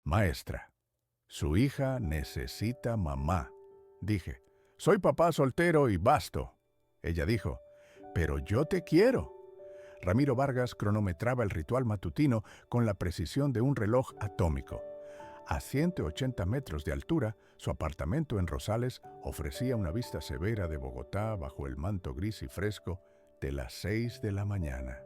Maestra, su hija necesita mamá. Dije, soy papá soltero y basto. Ella dijo, pero yo te quiero. Ramiro Vargas cronometraba el ritual matutino con la precisión de un reloj atómico. A 180 metros de altura, su apartamento en Rosales ofrecía una vista severa de Bogotá bajo el manto gris y fresco de las 6 de la mañana.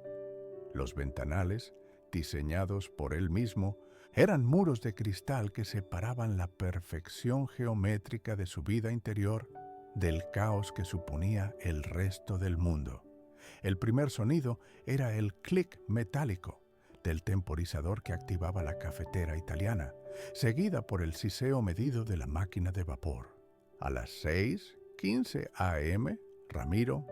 Los ventanales, diseñados por él mismo, eran muros de cristal que separaban la perfección geométrica de su vida interior del caos que suponía el resto del mundo. El primer sonido era el clic metálico del temporizador que activaba la cafetera italiana, seguida por el siseo medido de la máquina de vapor. A las 6:15 a.m., Ramiro,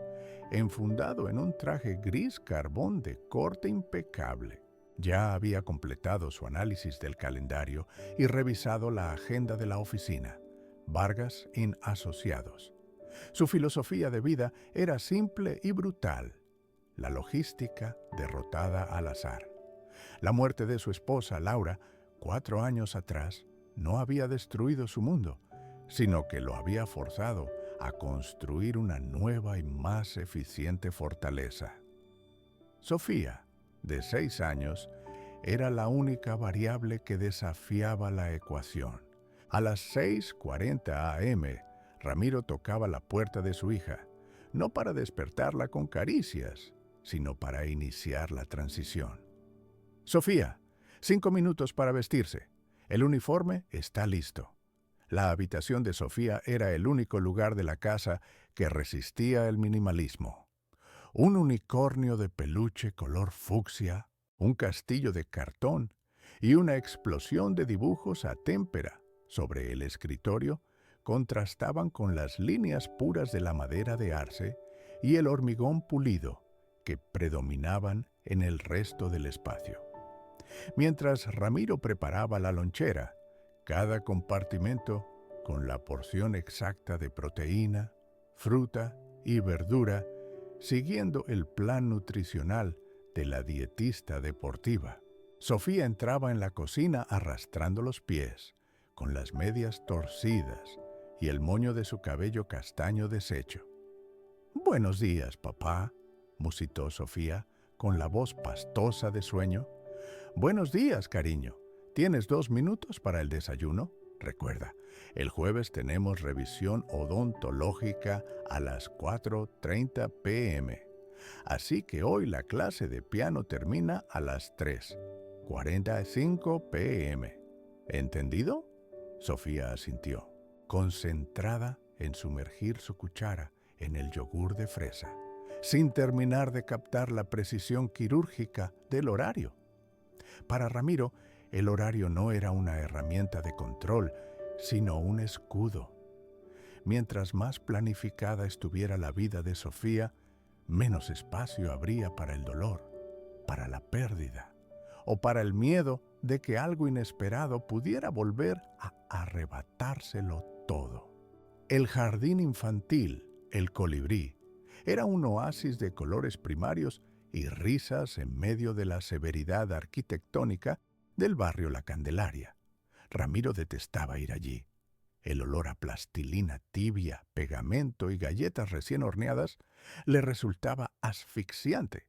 enfundado en un traje gris carbón de corte impecable, ya había completado su análisis del calendario y revisado la agenda de la oficina, Vargas Asociados. Su filosofía de vida era simple y brutal: la logística derrotada al azar. La muerte de su esposa, Laura, 4 años atrás, no había destruido su mundo, sino que lo había forzado a construir una nueva y más eficiente fortaleza. Sofía, de 6 años, era la única variable que desafiaba la ecuación. A las 6:40 a.m., Ramiro tocaba la puerta de su hija, no para despertarla con caricias, sino para iniciar la transición. Sofía, 5 minutos para vestirse. El uniforme está listo. La habitación de Sofía era el único lugar de la casa que resistía el minimalismo. Un unicornio de peluche color fucsia, un castillo de cartón y una explosión de dibujos a témpera sobre el escritorio contrastaban con las líneas puras de la madera de arce y el hormigón pulido que predominaban en el resto del espacio. Mientras Ramiro preparaba la lonchera, cada compartimento con la porción exacta de proteína, fruta y verdura, siguiendo el plan nutricional de la dietista deportiva. Sofía entraba en la cocina arrastrando los pies, con las medias torcidas y el moño de su cabello castaño deshecho. «Buenos días, papá», musitó Sofía con la voz pastosa de sueño. «Buenos días, cariño. ¿Tienes 2 minutos para el desayuno? Recuerda, el jueves tenemos revisión odontológica a las 4:30 p.m. Así que hoy la clase de piano termina a las 3:45 p.m. ¿Entendido?». Sofía asintió, concentrada en sumergir su cuchara en el yogur de fresa, sin terminar de captar la precisión quirúrgica del horario. Para Ramiro, el horario no era una herramienta de control, sino un escudo. Mientras más planificada estuviera la vida de Sofía, menos espacio habría para el dolor, para la pérdida o para el miedo de que algo inesperado pudiera volver a arrebatárselo todo. El jardín infantil, el colibrí, era un oasis de colores primarios y risas en medio de la severidad arquitectónica del barrio La Candelaria. Ramiro detestaba ir allí. El olor a plastilina tibia, pegamento y galletas recién horneadas le resultaba asfixiante,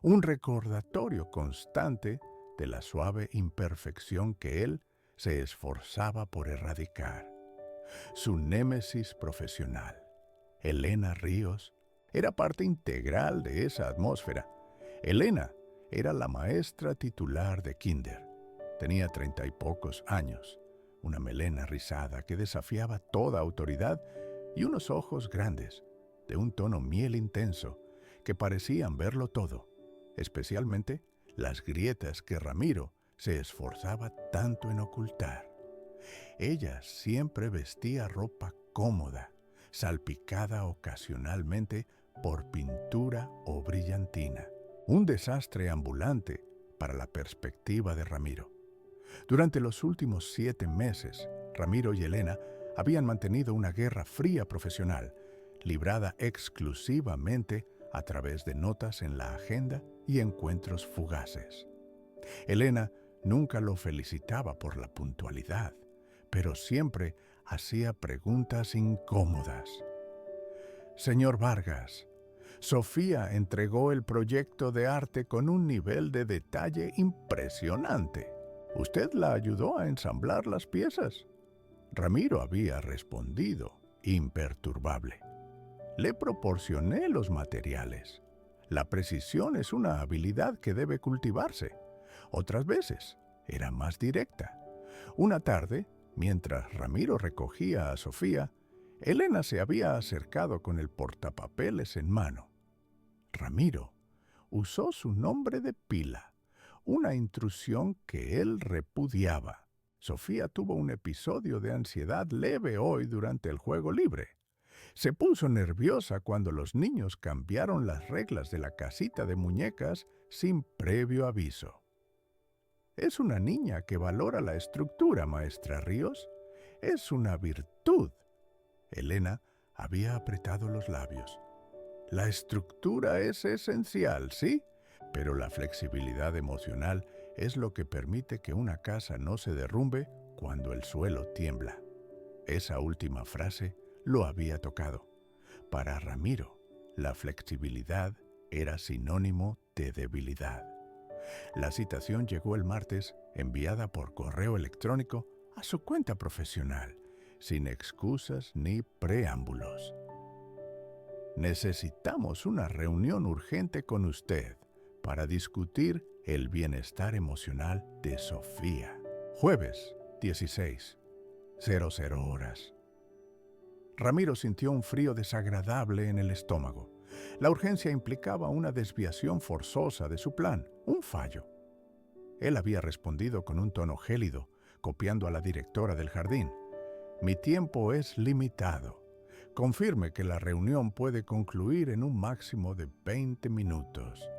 un recordatorio constante de la suave imperfección que él se esforzaba por erradicar. Su némesis profesional, Elena Ríos, era parte integral de esa atmósfera. Elena era la maestra titular de kinder. Tenía 30 y pocos años, una melena rizada que desafiaba toda autoridad y unos ojos grandes, de un tono miel intenso, que parecían verlo todo, especialmente las grietas que Ramiro se esforzaba tanto en ocultar. Ella siempre vestía ropa cómoda, salpicada ocasionalmente por pintura o brillantina. Un desastre ambulante para la perspectiva de Ramiro. Durante los últimos 7 meses, Ramiro y Elena habían mantenido una guerra fría profesional, librada exclusivamente a través de notas en la agenda y encuentros fugaces. Elena Nunca lo felicitaba por la puntualidad, pero siempre hacía preguntas incómodas. Señor Vargas, Sofía entregó el proyecto de arte con un nivel de detalle impresionante. ¿Usted la ayudó a ensamblar las piezas? Ramiro había respondido, imperturbable. Le proporcioné los materiales. La precisión es una habilidad que debe cultivarse. Otras veces era más directa. Una tarde, mientras Ramiro recogía a Sofía, Elena se había acercado con el portapapeles en mano. Ramiro usó su nombre de pila, una intrusión que él repudiaba. Sofía tuvo un episodio de ansiedad leve hoy durante el juego libre. Se puso nerviosa cuando los niños cambiaron las reglas de la casita de muñecas sin previo aviso. Es una niña que valora la estructura, maestra Ríos. Es una virtud. Elena había apretado los labios. La estructura es esencial, ¿sí? Pero la flexibilidad emocional es lo que permite que una casa no se derrumbe cuando el suelo tiembla. Esa última frase lo había tocado. Para Ramiro, la flexibilidad era sinónimo de debilidad. La citación llegó el martes, enviada por correo electrónico a su cuenta profesional, sin excusas ni preámbulos. Necesitamos una reunión urgente con usted para discutir el bienestar emocional de Sofía. Jueves, 16:00 horas. Ramiro sintió un frío desagradable en el estómago. La urgencia implicaba una desviación forzosa de su plan, un fallo. Él había respondido con un tono gélido, copiando a la directora del jardín. Mi tiempo es limitado. Confirme que la reunión puede concluir en un máximo de 20 minutos.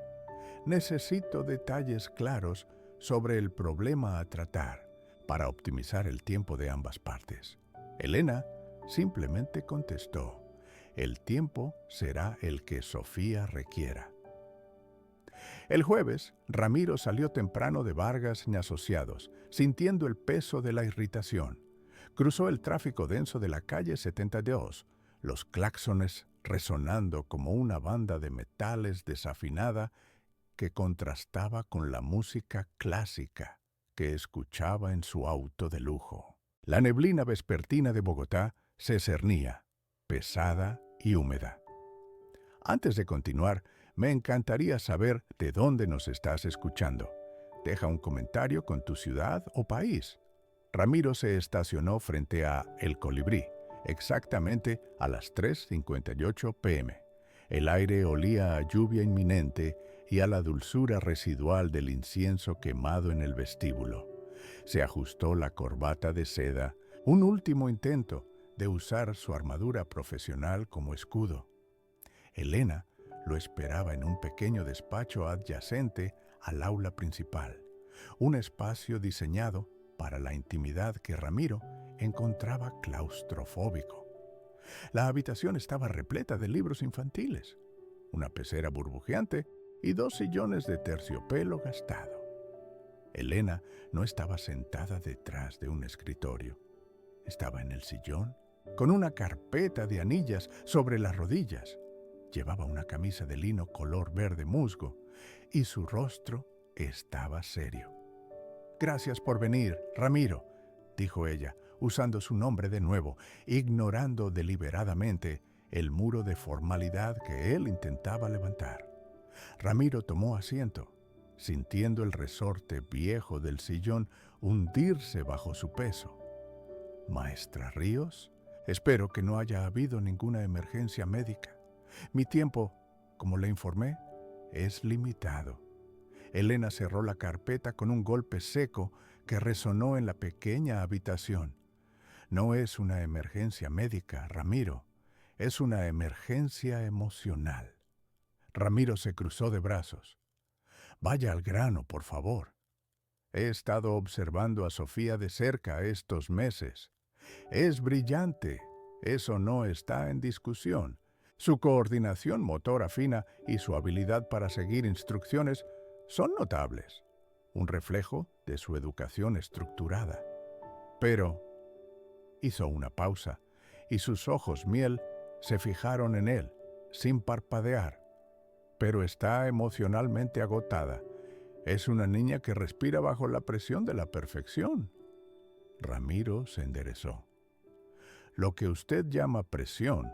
Necesito detalles claros sobre el problema a tratar para optimizar el tiempo de ambas partes. Elena simplemente contestó: el tiempo será el que Sofía requiera. El jueves, Ramiro salió temprano de Vargas y Asociados, sintiendo el peso de la irritación. Cruzó el tráfico denso de la calle 72, los claxones resonando como una banda de metales desafinada que contrastaba con la música clásica que escuchaba en su auto de lujo. La neblina vespertina de Bogotá se cernía, pesada y húmeda. Antes de continuar, me encantaría saber de dónde nos estás escuchando. Deja un comentario con tu ciudad o país. Ramiro se estacionó frente a El Colibrí, exactamente a las 3:58 p.m. El aire olía a lluvia inminente y a la dulzura residual del incienso quemado en el vestíbulo. Se ajustó la corbata de seda, un último intento de usar su armadura profesional como escudo. Elena lo esperaba en un pequeño despacho adyacente al aula principal, un espacio diseñado para la intimidad que Ramiro encontraba claustrofóbico. La habitación estaba repleta de libros infantiles, una pecera burbujeante y 2 sillones de terciopelo gastado. Elena no estaba sentada detrás de un escritorio. Estaba en el sillón, con una carpeta de anillas sobre las rodillas. Llevaba una camisa de lino color verde musgo y su rostro estaba serio. Gracias por venir, Ramiro, dijo ella, usando su nombre de nuevo, ignorando deliberadamente el muro de formalidad que él intentaba levantar. Ramiro tomó asiento, sintiendo el resorte viejo del sillón hundirse bajo su peso. Maestra Ríos, espero que no haya habido ninguna emergencia médica. Mi tiempo, como le informé, es limitado. Elena cerró la carpeta con un golpe seco que resonó en la pequeña habitación. No es una emergencia médica, Ramiro. Es una emergencia emocional. Ramiro se cruzó de brazos. Vaya al grano, por favor. He estado observando a Sofía de cerca estos meses. Es brillante. Eso no está en discusión. Su coordinación motora fina y su habilidad para seguir instrucciones son notables. Un reflejo de su educación estructurada. Pero hizo una pausa y sus ojos miel se fijaron en él, sin parpadear. Pero está emocionalmente agotada. Es una niña que respira bajo la presión de la perfección. Ramiro se enderezó. Lo que usted llama presión,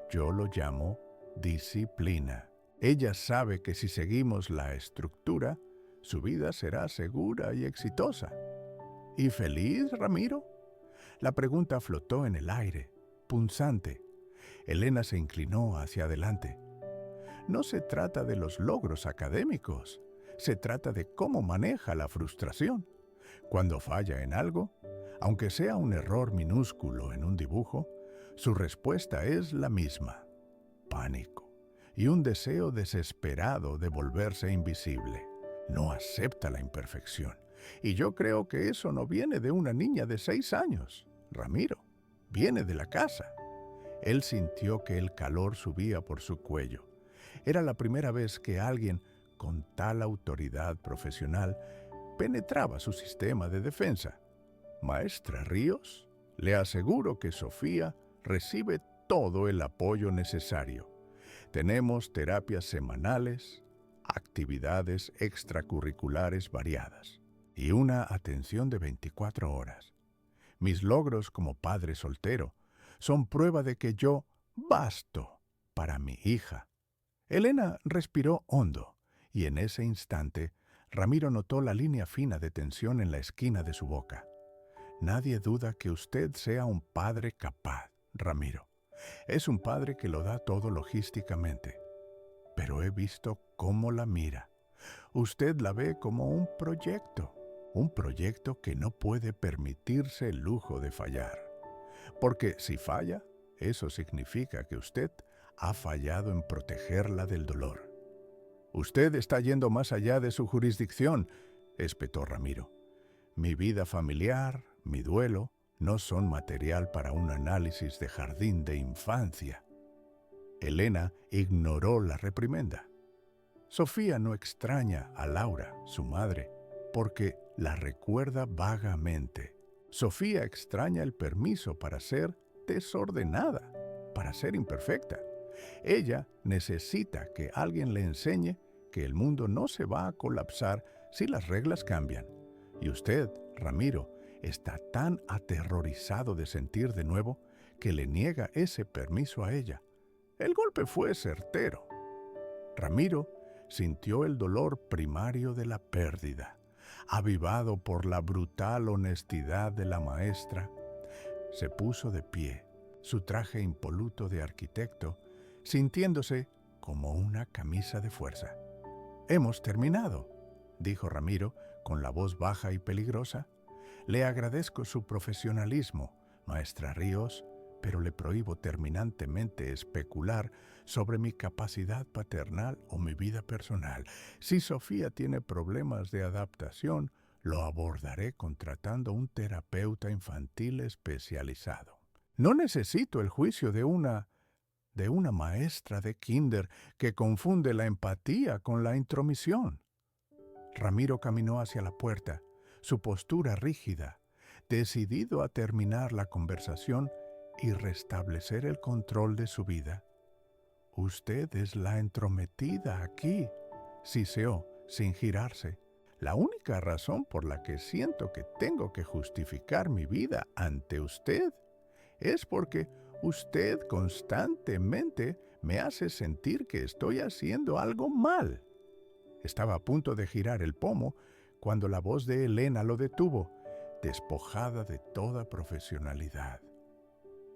yo lo llamo disciplina. Ella sabe que si seguimos la estructura, su vida será segura y exitosa. ¿Y feliz, Ramiro? La pregunta flotó en el aire, punzante. Elena se inclinó hacia adelante. No se trata de los logros académicos, se trata de cómo maneja la frustración. Cuando falla en algo, aunque sea un error minúsculo en un dibujo, su respuesta es la misma: pánico y un deseo desesperado de volverse invisible. No acepta la imperfección. Y yo creo que eso no viene de una niña de 6 años, Ramiro. Viene de la casa. Él sintió que el calor subía por su cuello. Era la primera vez que alguien con tal autoridad profesional penetraba su sistema de defensa. Maestra Ríos, le aseguro que Sofía recibe todo el apoyo necesario. Tenemos terapias semanales, actividades extracurriculares variadas y una atención de 24 horas. Mis logros como padre soltero son prueba de que yo basto para mi hija. Elena respiró hondo y en ese instante Ramiro notó la línea fina de tensión en la esquina de su boca. Nadie duda que usted sea un padre capaz, Ramiro. Es un padre que lo da todo logísticamente. Pero he visto cómo la mira. Usted la ve como un proyecto que no puede permitirse el lujo de fallar. Porque si falla, eso significa que usted ha fallado en protegerla del dolor. Usted está yendo más allá de su jurisdicción, espetó Ramiro. Mi vida familiar, mi duelo, no son material para un análisis de jardín de infancia. Elena ignoró la reprimenda. Sofía no extraña a Laura, su madre, porque la recuerda vagamente. Sofía extraña el permiso para ser desordenada, para ser imperfecta. Ella necesita que alguien le enseñe que el mundo no se va a colapsar si las reglas cambian. Y usted, Ramiro, está tan aterrorizado de sentir de nuevo que le niega ese permiso a ella. El golpe fue certero. Ramiro sintió el dolor primario de la pérdida, avivado por la brutal honestidad de la maestra. Se puso de pie, su traje impoluto de arquitecto, sintiéndose como una camisa de fuerza. «Hemos terminado», dijo Ramiro con la voz baja y peligrosa. «Le agradezco su profesionalismo, maestra Ríos, pero le prohíbo terminantemente especular sobre mi capacidad paternal o mi vida personal. Si Sofía tiene problemas de adaptación, lo abordaré contratando un terapeuta infantil especializado. No necesito el juicio de una maestra de kinder que confunde la empatía con la intromisión». Ramiro caminó hacia la puerta, su postura rígida, decidido a terminar la conversación y restablecer el control de su vida. «Usted es la entrometida aquí», siseó sin girarse. «La única razón por la que siento que tengo que justificar mi vida ante usted es porque usted constantemente me hace sentir que estoy haciendo algo mal». Estaba a punto de girar el pomo cuando la voz de Elena lo detuvo, despojada de toda profesionalidad,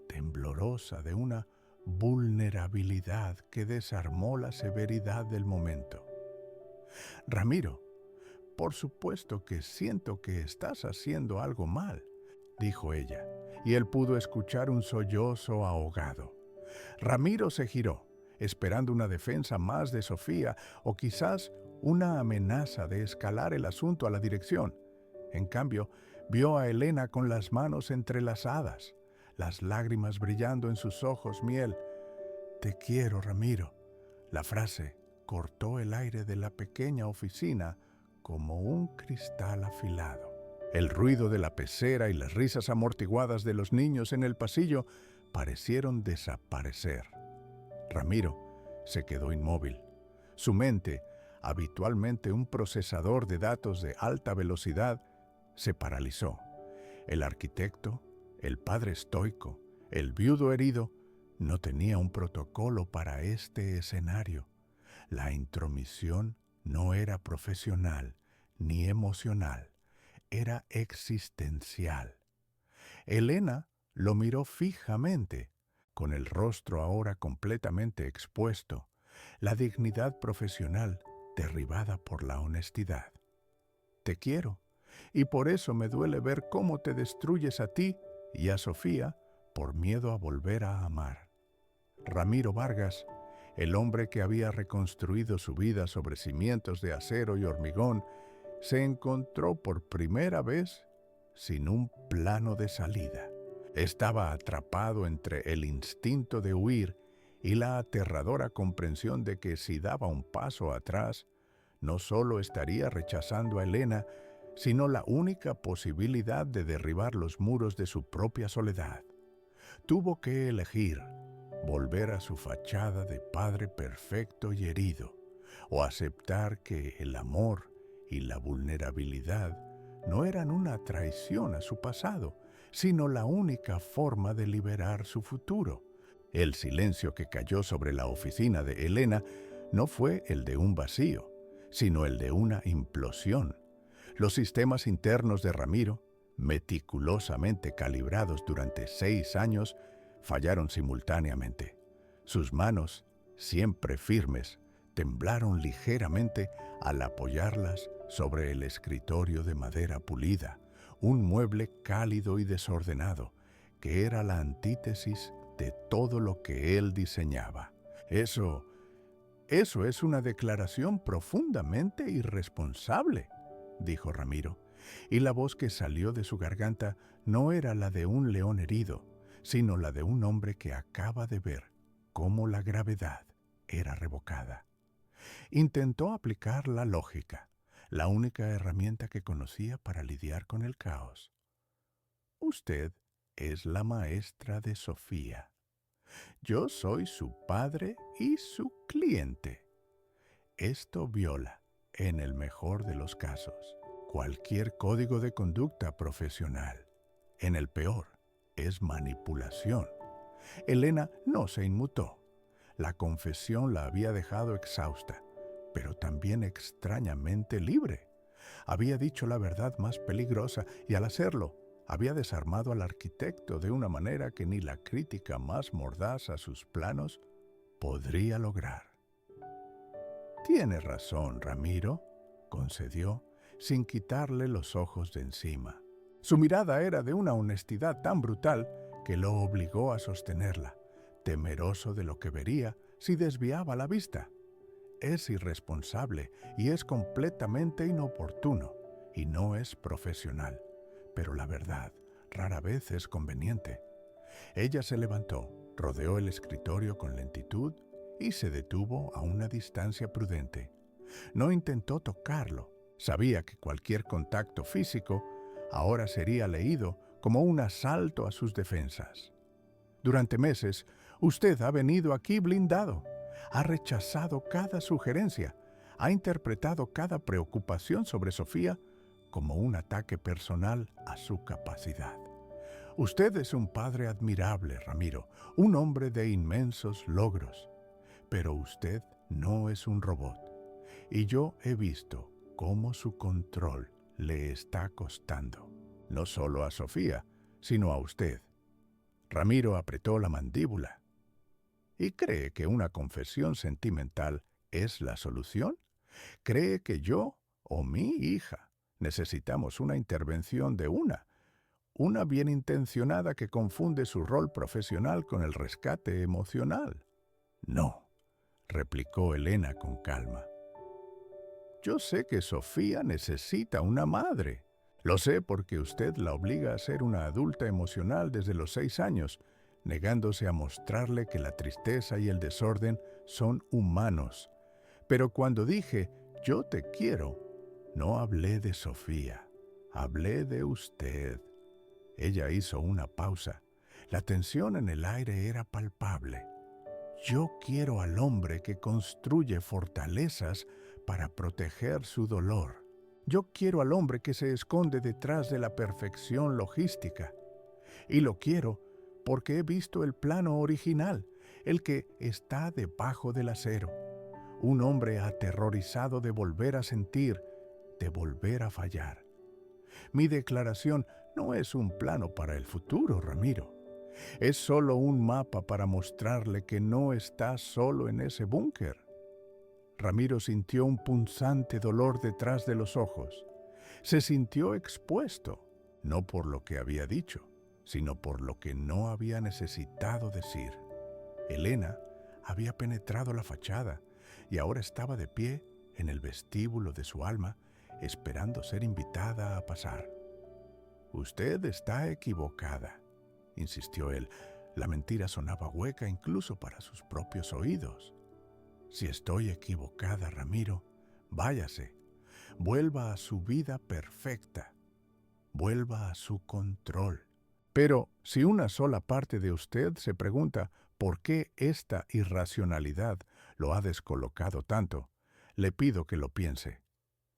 temblorosa de una vulnerabilidad que desarmó la severidad del momento. «Ramiro, por supuesto que siento que estás haciendo algo mal», dijo ella, y él pudo escuchar un sollozo ahogado. Ramiro se giró, esperando una defensa más de Sofía o quizás una amenaza de escalar el asunto a la dirección. En cambio, vio a Elena con las manos entrelazadas, las lágrimas brillando en sus ojos miel. «Te quiero, Ramiro». La frase cortó el aire de la pequeña oficina como un cristal afilado. El ruido de la pecera y las risas amortiguadas de los niños en el pasillo parecieron desaparecer. Ramiro se quedó inmóvil. Su mente, habitualmente un procesador de datos de alta velocidad, se paralizó. El arquitecto, el padre estoico, el viudo herido, no tenía un protocolo para este escenario. La intromisión no era profesional ni emocional, era existencial. Elena lo miró fijamente, con el rostro ahora completamente expuesto, la dignidad profesional derribada por la honestidad. Te quiero, y por eso me duele ver cómo te destruyes a ti y a Sofía por miedo a volver a amar. Ramiro Vargas, el hombre que había reconstruido su vida sobre cimientos de acero y hormigón, se encontró por primera vez sin un plano de salida. Estaba atrapado entre el instinto de huir y la aterradora comprensión de que si daba un paso atrás, no solo estaría rechazando a Elena, sino la única posibilidad de derribar los muros de su propia soledad. Tuvo que elegir volver a su fachada de padre perfecto y herido, o aceptar que el amor y la vulnerabilidad no eran una traición a su pasado, sino la única forma de liberar su futuro. El silencio que cayó sobre la oficina de Elena no fue el de un vacío, sino el de una implosión. Los sistemas internos de Ramiro, meticulosamente calibrados durante 6 años, fallaron simultáneamente. Sus manos, siempre firmes, temblaron ligeramente al apoyarlas sobre el escritorio de madera pulida, un mueble cálido y desordenado, que era la antítesis de todo lo que él diseñaba. Eso es una declaración profundamente irresponsable, dijo Ramiro, y la voz que salió de su garganta no era la de un león herido, sino la de un hombre que acaba de ver cómo la gravedad era revocada. Intentó aplicar la lógica, la única herramienta que conocía para lidiar con el caos. Usted es la maestra de Sofía. Yo soy su padre y su cliente. Esto viola, en el mejor de los casos, cualquier código de conducta profesional. En el peor, es manipulación. Elena no se inmutó. La confesión la había dejado exhausta, pero también extrañamente libre. Había dicho la verdad más peligrosa y al hacerlo, había desarmado al arquitecto de una manera que ni la crítica más mordaz a sus planos podría lograr. Tiene razón, Ramiro, concedió, sin quitarle los ojos de encima. Su mirada era de una honestidad tan brutal que lo obligó a sostenerla, temeroso de lo que vería si desviaba la vista. Es irresponsable y es completamente inoportuno, y no es profesional. Pero la verdad rara vez es conveniente. Ella se levantó, rodeó el escritorio con lentitud y se detuvo a una distancia prudente. No intentó tocarlo. Sabía que cualquier contacto físico ahora sería leído como un asalto a sus defensas. Durante meses, usted ha venido aquí blindado. Ha rechazado cada sugerencia. Ha interpretado cada preocupación sobre Sofía como un ataque personal a su capacidad. Usted es un padre admirable, Ramiro, un hombre de inmensos logros. Pero usted no es un robot. Y yo he visto cómo su control le está costando. No solo a Sofía, sino a usted. Ramiro apretó la mandíbula. ¿Y cree que una confesión sentimental es la solución? ¿Cree que yo o mi hija necesitamos una intervención de una bien intencionada que confunde su rol profesional con el rescate emocional? No, replicó Elena con calma. Yo sé que Sofía necesita una madre. Lo sé porque usted la obliga a ser una adulta emocional desde los 6 años, negándose a mostrarle que la tristeza y el desorden son humanos. Pero cuando dije, yo te quiero, No hablé de Sofía, hablé de usted. Ella hizo una pausa. La tensión en el aire era palpable. Yo quiero al hombre que construye fortalezas para proteger su dolor. Yo quiero al hombre que se esconde detrás de la perfección logística. Y lo quiero porque he visto el plano original, el que está debajo del acero. Un hombre aterrorizado de volver a sentir, de volver a fallar. Mi declaración no es un plano para el futuro, Ramiro. Es solo un mapa para mostrarle que no está solo en ese búnker. Ramiro sintió un punzante dolor detrás de los ojos. Se sintió expuesto, no por lo que había dicho, sino por lo que no había necesitado decir. Elena había penetrado la fachada y ahora estaba de pie en el vestíbulo de su alma, esperando ser invitada a pasar. «Usted está equivocada», insistió él. La mentira sonaba hueca incluso para sus propios oídos. «Si estoy equivocada, Ramiro, váyase. Vuelva a su vida perfecta. Vuelva a su control. Pero si una sola parte de usted se pregunta por qué esta irracionalidad lo ha descolocado tanto, le pido que lo piense.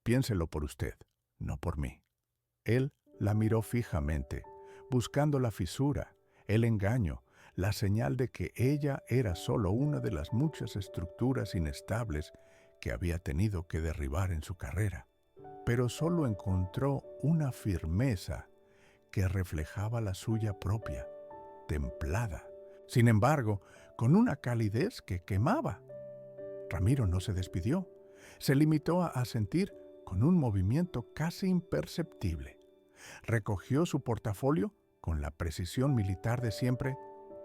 Piénselo por usted, no por mí». Él la miró fijamente, buscando la fisura, el engaño, la señal de que ella era solo una de las muchas estructuras inestables que había tenido que derribar en su carrera. Pero solo encontró una firmeza que reflejaba la suya propia, templada, sin embargo, con una calidez que quemaba. Ramiro no se despidió, se limitó a asentir con un movimiento casi imperceptible. Recogió su portafolio con la precisión militar de siempre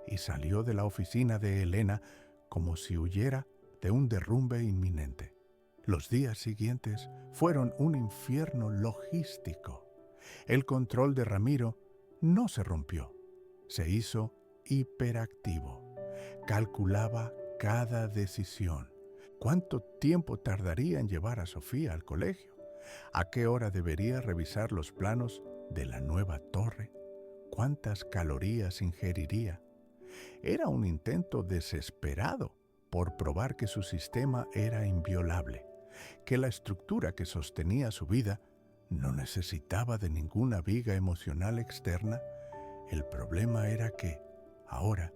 y salió de la oficina de Elena como si huyera de un derrumbe inminente. Los días siguientes fueron un infierno logístico. El control de Ramiro no se rompió, se hizo hiperactivo. Calculaba cada decisión. ¿Cuánto tiempo tardaría en llevar a Sofía al colegio? ¿A qué hora debería revisar los planos de la nueva torre? ¿Cuántas calorías ingeriría? Era un intento desesperado por probar que su sistema era inviolable, que la estructura que sostenía su vida no necesitaba de ninguna viga emocional externa. El problema era que, ahora,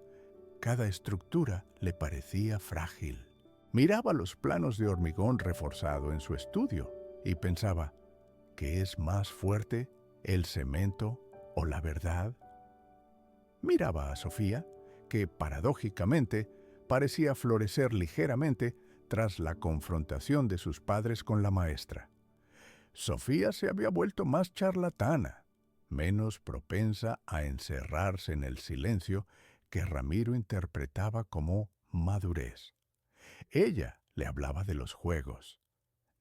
cada estructura le parecía frágil. Miraba los planos de hormigón reforzado en su estudio y pensaba, ¿qué es más fuerte, el cemento o la verdad? Miraba a Sofía, que paradójicamente parecía florecer ligeramente tras la confrontación de sus padres con la maestra. Sofía se había vuelto más charlatana, menos propensa a encerrarse en el silencio que Ramiro interpretaba como madurez. Ella le hablaba de los juegos,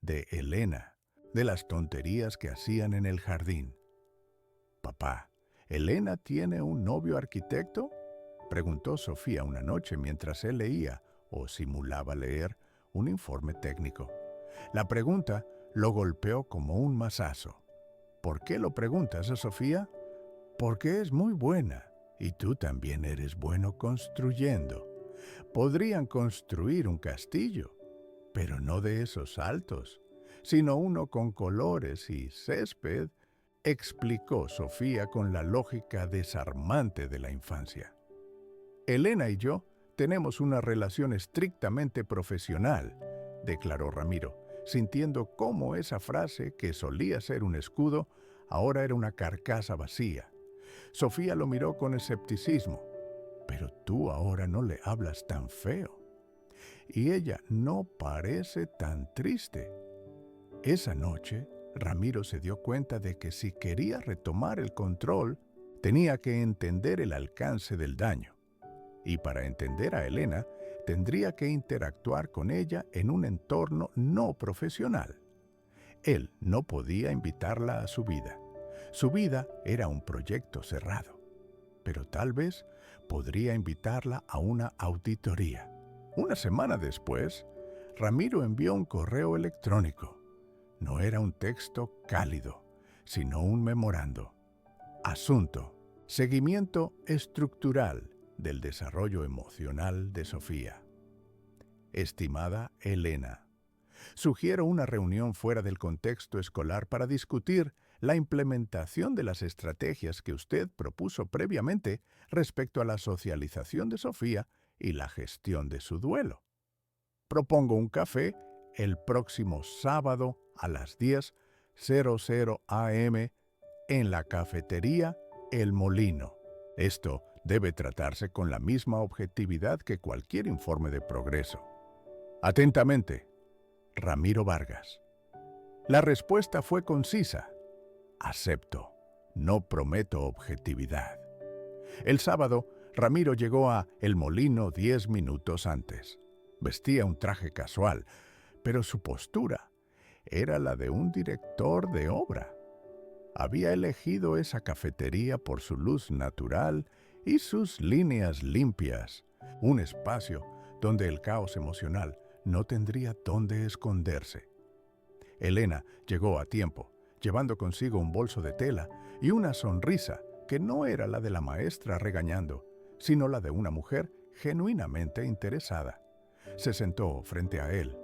de Elena, de las tonterías que hacían en el jardín. «Papá, ¿Elena tiene un novio arquitecto?», preguntó Sofía una noche mientras él leía, o simulaba leer, un informe técnico. La pregunta lo golpeó como un mazazo. «¿Por qué lo preguntas, Sofía?». «Porque es muy buena, y tú también eres bueno construyendo. Podrían construir un castillo, pero no de esos altos, sino uno con colores y césped», explicó Sofía con la lógica desarmante de la infancia. «Elena y yo tenemos una relación estrictamente profesional», declaró Ramiro, sintiendo cómo esa frase, que solía ser un escudo, ahora era una carcasa vacía. Sofía lo miró con escepticismo. «Pero tú ahora no le hablas tan feo. Y ella no parece tan triste». Esa noche, Ramiro se dio cuenta de que si quería retomar el control, tenía que entender el alcance del daño. Y para entender a Elena, tendría que interactuar con ella en un entorno no profesional. Él no podía invitarla a su vida. Su vida era un proyecto cerrado. Pero tal vez podría invitarla a una auditoría. Una semana después, Ramiro envió un correo electrónico. No era un texto cálido, sino un memorando. Asunto: seguimiento estructural del desarrollo emocional de Sofía. Estimada Elena, sugiero una reunión fuera del contexto escolar para discutir la implementación de las estrategias que usted propuso previamente respecto a la socialización de Sofía y la gestión de su duelo. Propongo un café el próximo sábado a las 10:00 a.m. en la cafetería El Molino. Esto debe tratarse con la misma objetividad que cualquier informe de progreso. Atentamente, Ramiro Vargas. La respuesta fue concisa. Acepto. No prometo objetividad. El sábado, Ramiro llegó a El Molino 10 minutos antes. Vestía un traje casual, pero su postura era la de un director de obra. Había elegido esa cafetería por su luz natural y sus líneas limpias, un espacio donde el caos emocional no tendría dónde esconderse. Elena llegó a tiempo, llevando consigo un bolso de tela y una sonrisa que no era la de la maestra regañando, sino la de una mujer genuinamente interesada. Se sentó frente a él.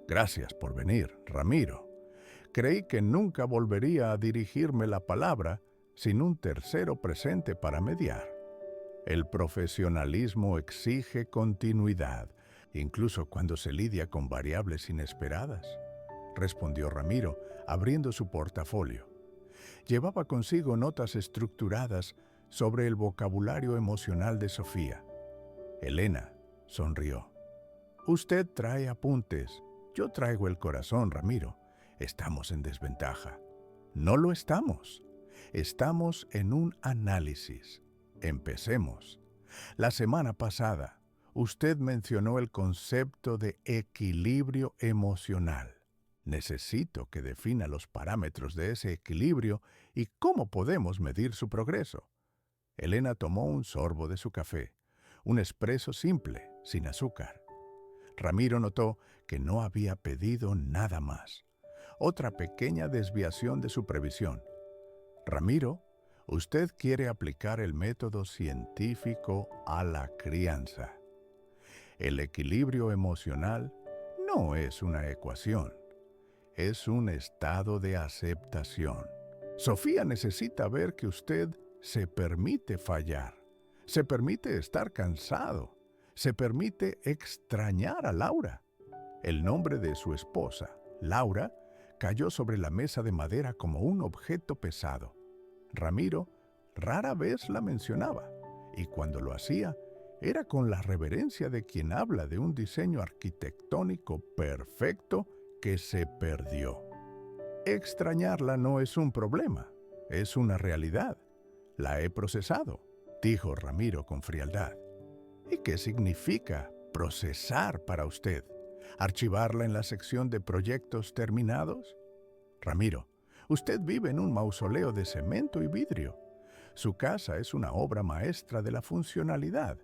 Gracias por venir, Ramiro. Creí que nunca volvería a dirigirme la palabra sin un tercero presente para mediar. El profesionalismo exige continuidad, incluso cuando se lidia con variables inesperadas, respondió Ramiro, abriendo su portafolio. Llevaba consigo notas estructuradas sobre el vocabulario emocional de Sofía. Elena sonrió. Usted trae apuntes. Yo traigo el corazón, Ramiro. Estamos en desventaja. No lo estamos. Estamos en un análisis. Empecemos. La semana pasada, usted mencionó el concepto de equilibrio emocional. Necesito que defina los parámetros de ese equilibrio y cómo podemos medir su progreso. Elena tomó un sorbo de su café, un espresso simple, sin azúcar. Ramiro notó que no había pedido nada más. Otra pequeña desviación de su previsión. Ramiro, usted quiere aplicar el método científico a la crianza. El equilibrio emocional no es una ecuación, es un estado de aceptación. Sofía necesita ver que usted se permite fallar, se permite estar cansado, se permite extrañar a Laura. El nombre de su esposa, Laura, cayó sobre la mesa de madera como un objeto pesado. Ramiro rara vez la mencionaba, y cuando lo hacía, era con la reverencia de quien habla de un diseño arquitectónico perfecto que se perdió. Extrañarla no es un problema, es una realidad. La he procesado, dijo Ramiro con frialdad. ¿Y qué significa procesar para usted? ¿Archivarla en la sección de proyectos terminados? Ramiro, usted vive en un mausoleo de cemento y vidrio. Su casa es una obra maestra de la funcionalidad,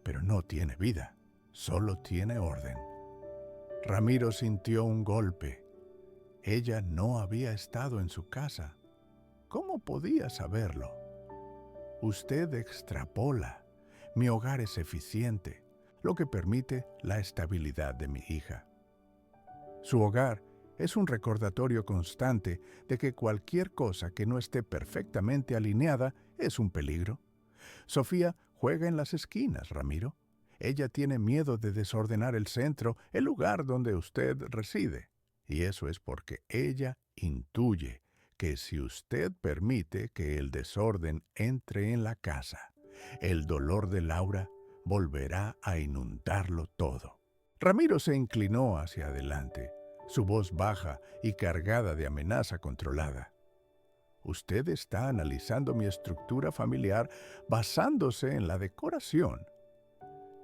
pero no tiene vida, solo tiene orden. Ramiro sintió un golpe. Ella no había estado en su casa. ¿Cómo podía saberlo? Usted extrapola. Mi hogar es eficiente, lo que permite la estabilidad de mi hija. Su hogar es un recordatorio constante de que cualquier cosa que no esté perfectamente alineada es un peligro. Sofía juega en las esquinas, Ramiro. Ella tiene miedo de desordenar el centro, el lugar donde usted reside. Y eso es porque ella intuye que si usted permite que el desorden entre en la casa, el dolor de Laura volverá a inundarlo todo. Ramiro se inclinó hacia adelante, su voz baja y cargada de amenaza controlada. Usted está analizando mi estructura familiar basándose en la decoración.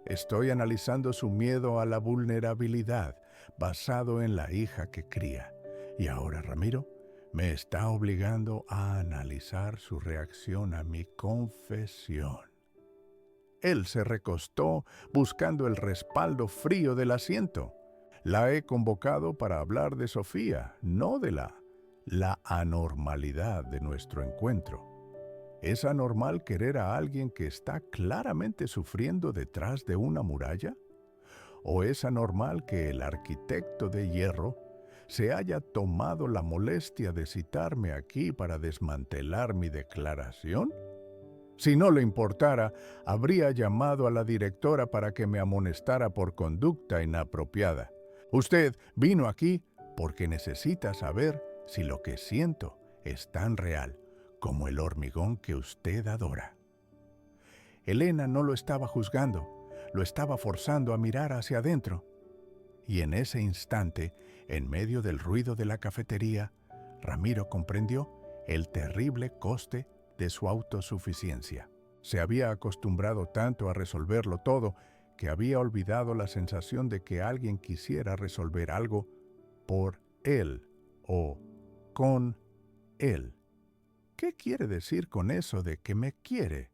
Estoy analizando su miedo a la vulnerabilidad basado en la hija que cría. Y ahora, Ramiro, me está obligando a analizar su reacción a mi confesión. Él se recostó buscando el respaldo frío del asiento. La he convocado para hablar de Sofía, no de la anormalidad de nuestro encuentro. ¿Es anormal querer a alguien que está claramente sufriendo detrás de una muralla? ¿O es anormal que el arquitecto de hierro se haya tomado la molestia de citarme aquí para desmantelar mi declaración? Si no le importara, habría llamado a la directora para que me amonestara por conducta inapropiada. Usted vino aquí porque necesita saber si lo que siento es tan real como el hormigón que usted adora. Elena no lo estaba juzgando, lo estaba forzando a mirar hacia adentro. Y en ese instante, en medio del ruido de la cafetería, Ramiro comprendió el terrible coste de su autosuficiencia. Se había acostumbrado tanto a resolverlo todo que había olvidado la sensación de que alguien quisiera resolver algo por él o con él. ¿Qué quiere decir con eso de que me quiere?,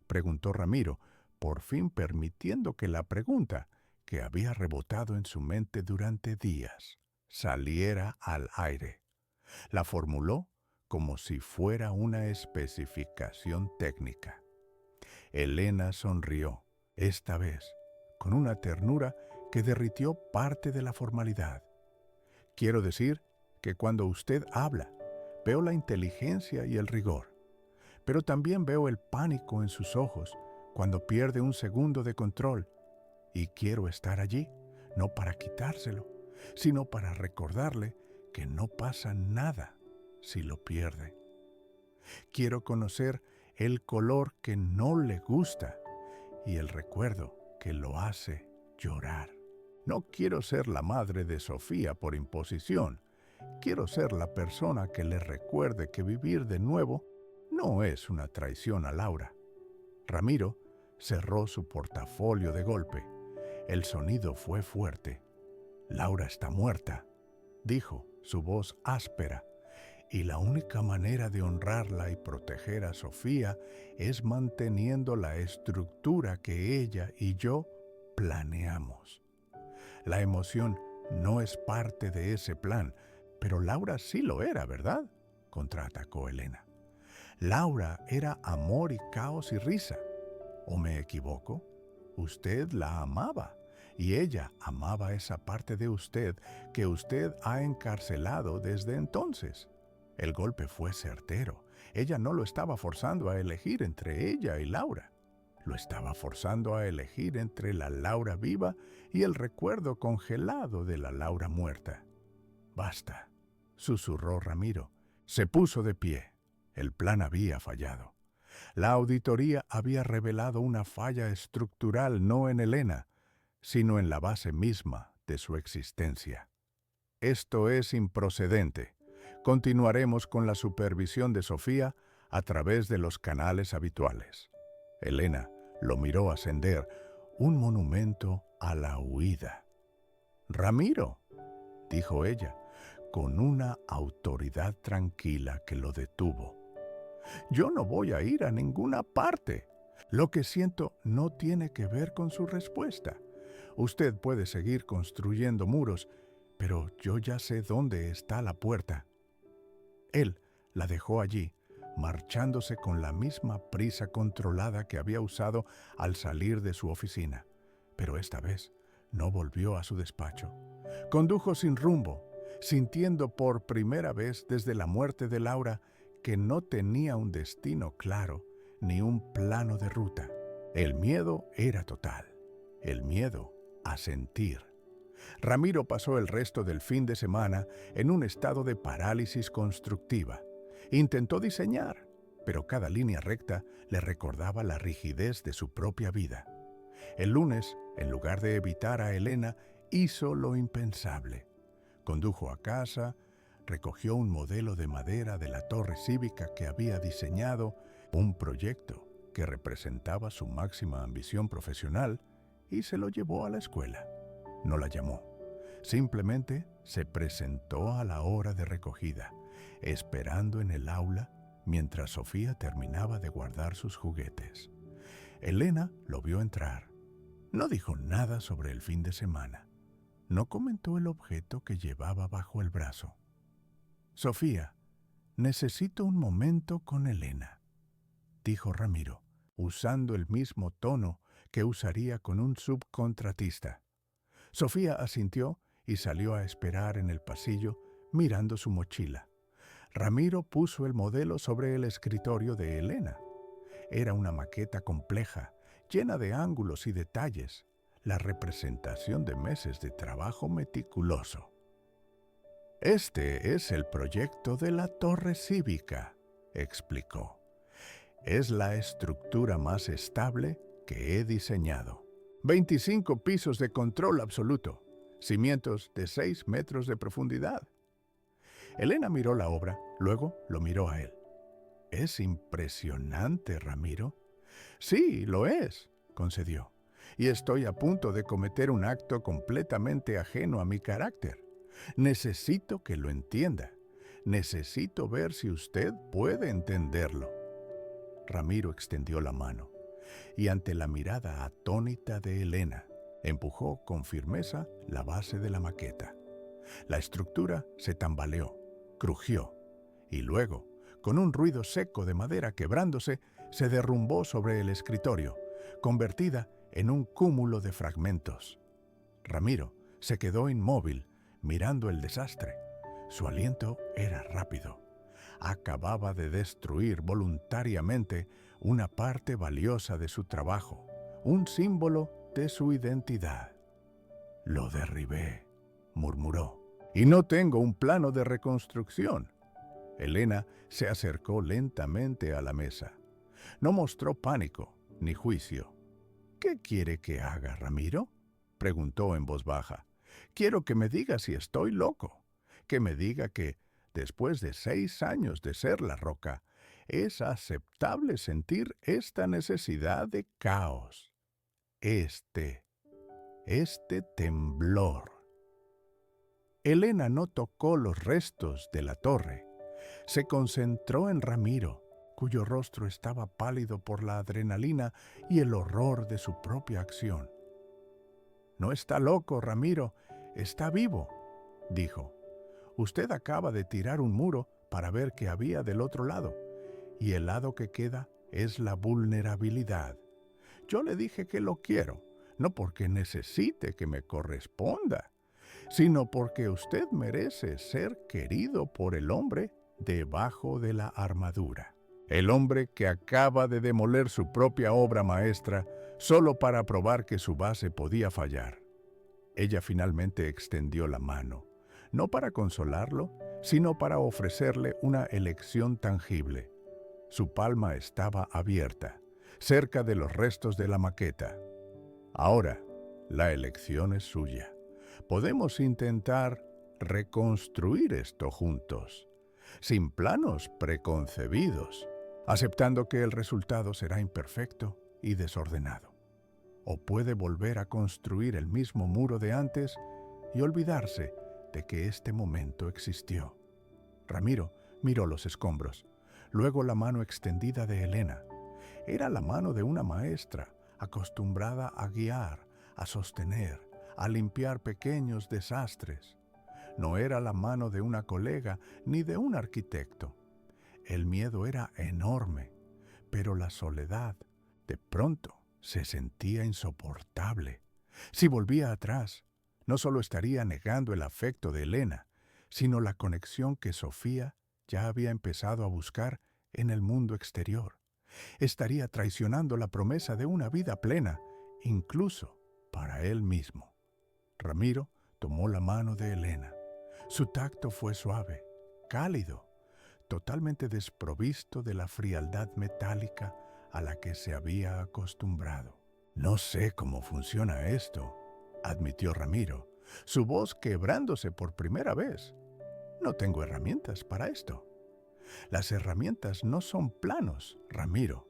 preguntó Ramiro, por fin permitiendo que la pregunta, que había rebotado en su mente durante días, saliera al aire. La formuló como si fuera una especificación técnica. Elena sonrió, esta vez, con una ternura que derritió parte de la formalidad. Quiero decir que cuando usted habla, veo la inteligencia y el rigor, pero también veo el pánico en sus ojos cuando pierde un segundo de control, y quiero estar allí, no para quitárselo, sino para recordarle que no pasa nada si lo pierde. Quiero conocer el color que no le gusta y el recuerdo que lo hace llorar. No quiero ser la madre de Sofía por imposición. Quiero ser la persona que le recuerde que vivir de nuevo no es una traición a Laura. Ramiro cerró su portafolio de golpe. El sonido fue fuerte. Laura está muerta, dijo, su voz áspera, y la única manera de honrarla y proteger a Sofía es manteniendo la estructura que ella y yo planeamos. La emoción no es parte de ese plan, pero Laura sí lo era, ¿verdad?, contraatacó Elena. Laura era amor y caos y risa. ¿O me equivoco? Usted la amaba, y ella amaba esa parte de usted que usted ha encarcelado desde entonces. El golpe fue certero. Ella no lo estaba forzando a elegir entre ella y Laura. Lo estaba forzando a elegir entre la Laura viva y el recuerdo congelado de la Laura muerta. «Basta», susurró Ramiro. Se puso de pie. El plan había fallado. La auditoría había revelado una falla estructural no en Elena, sino en la base misma de su existencia. Esto es improcedente. Continuaremos con la supervisión de Sofía a través de los canales habituales. Elena lo miró ascender, un monumento a la huida. «Ramiro», dijo ella, con una autoridad tranquila que lo detuvo. «Yo no voy a ir a ninguna parte. Lo que siento no tiene que ver con su respuesta. Usted puede seguir construyendo muros, pero yo ya sé dónde está la puerta». Él la dejó allí, marchándose con la misma prisa controlada que había usado al salir de su oficina. Pero esta vez no volvió a su despacho. Condujo sin rumbo, sintiendo por primera vez desde la muerte de Laura que no tenía un destino claro ni un plano de ruta. El miedo era total, el miedo a sentir. Ramiro pasó el resto del fin de semana en un estado de parálisis constructiva. Intentó diseñar, pero cada línea recta le recordaba la rigidez de su propia vida. El lunes, en lugar de evitar a Elena, hizo lo impensable. Condujo a casa, recogió un modelo de madera de la torre cívica que había diseñado, un proyecto que representaba su máxima ambición profesional, y se lo llevó a la escuela. No la llamó. Simplemente se presentó a la hora de recogida, esperando en el aula mientras Sofía terminaba de guardar sus juguetes. Elena lo vio entrar. No dijo nada sobre el fin de semana. No comentó el objeto que llevaba bajo el brazo. Sofía, necesito un momento con Elena, dijo Ramiro, usando el mismo tono que usaría con un subcontratista. Sofía asintió y salió a esperar en el pasillo mirando su mochila. Ramiro puso el modelo sobre el escritorio de Elena. Era una maqueta compleja, llena de ángulos y detalles, la representación de meses de trabajo meticuloso. Este es el proyecto de la Torre Cívica, explicó. Es la estructura más estable que he diseñado. 25 pisos de control absoluto, cimientos de 6 metros de profundidad. Elena miró la obra, luego lo miró a él. «Es impresionante, Ramiro». «Sí, lo es», concedió. «Y estoy a punto de cometer un acto completamente ajeno a mi carácter. Necesito que lo entienda. Necesito ver si usted puede entenderlo». Ramiro extendió la mano y ante la mirada atónita de Elena, empujó con firmeza la base de la maqueta. La estructura se tambaleó, crujió y luego, con un ruido seco de madera quebrándose, se derrumbó sobre el escritorio, convertida en un cúmulo de fragmentos. Ramiro se quedó inmóvil, mirando el desastre. Su aliento era rápido. Acababa de destruir voluntariamente una parte valiosa de su trabajo, un símbolo de su identidad. «Lo derribé», murmuró, «y no tengo un plano de reconstrucción». Elena se acercó lentamente a la mesa. No mostró pánico ni juicio. «¿Qué quiere que haga, Ramiro?», preguntó en voz baja. «Quiero que me diga si estoy loco, que me diga que, después de 6 años de ser la roca, es aceptable sentir esta necesidad de caos, este temblor». Elena no tocó los restos de la torre. Se concentró en Ramiro, cuyo rostro estaba pálido por la adrenalina y el horror de su propia acción. «No está loco, Ramiro, está vivo», dijo. «Usted acaba de tirar un muro para ver qué había del otro lado, y el lado que queda es la vulnerabilidad. Yo le dije que lo quiero, no porque necesite que me corresponda, sino porque usted merece ser querido por el hombre debajo de la armadura. El hombre que acaba de demoler su propia obra maestra solo para probar que su base podía fallar». Ella finalmente extendió la mano, no para consolarlo, sino para ofrecerle una elección tangible. Su palma estaba abierta, cerca de los restos de la maqueta. «Ahora, la elección es suya. Podemos intentar reconstruir esto juntos, sin planos preconcebidos, aceptando que el resultado será imperfecto y desordenado. O puede volver a construir el mismo muro de antes y olvidarse de que este momento existió». Ramiro miró los escombros, luego la mano extendida de Elena. Era la mano de una maestra, acostumbrada a guiar, a sostener, a limpiar pequeños desastres. No era la mano de una colega ni de un arquitecto. El miedo era enorme, pero la soledad, de pronto, se sentía insoportable. Si volvía atrás, no solo estaría negando el afecto de Elena, sino la conexión que Sofía ya había empezado a buscar en el mundo exterior. Estaría traicionando la promesa de una vida plena, incluso para él mismo. Ramiro tomó la mano de Elena. Su tacto fue suave, cálido, totalmente desprovisto de la frialdad metálica a la que se había acostumbrado. «No sé cómo funciona esto», admitió Ramiro, su voz quebrándose por primera vez. «No tengo herramientas para esto». «Las herramientas no son planos, Ramiro»,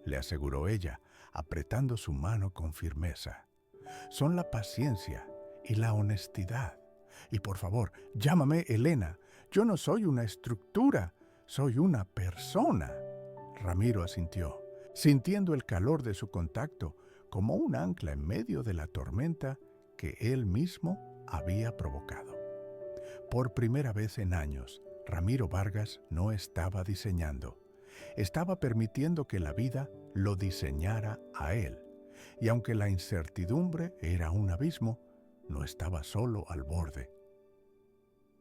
le aseguró ella, apretando su mano con firmeza. «Son la paciencia y la honestidad. Y por favor, llámame Elena. Yo no soy una estructura, soy una persona». Ramiro asintió, sintiendo el calor de su contacto como un ancla en medio de la tormenta que él mismo había provocado. Por primera vez en años, Ramiro Vargas no estaba diseñando. Estaba permitiendo que la vida lo diseñara a él. Y aunque la incertidumbre era un abismo, no estaba solo al borde.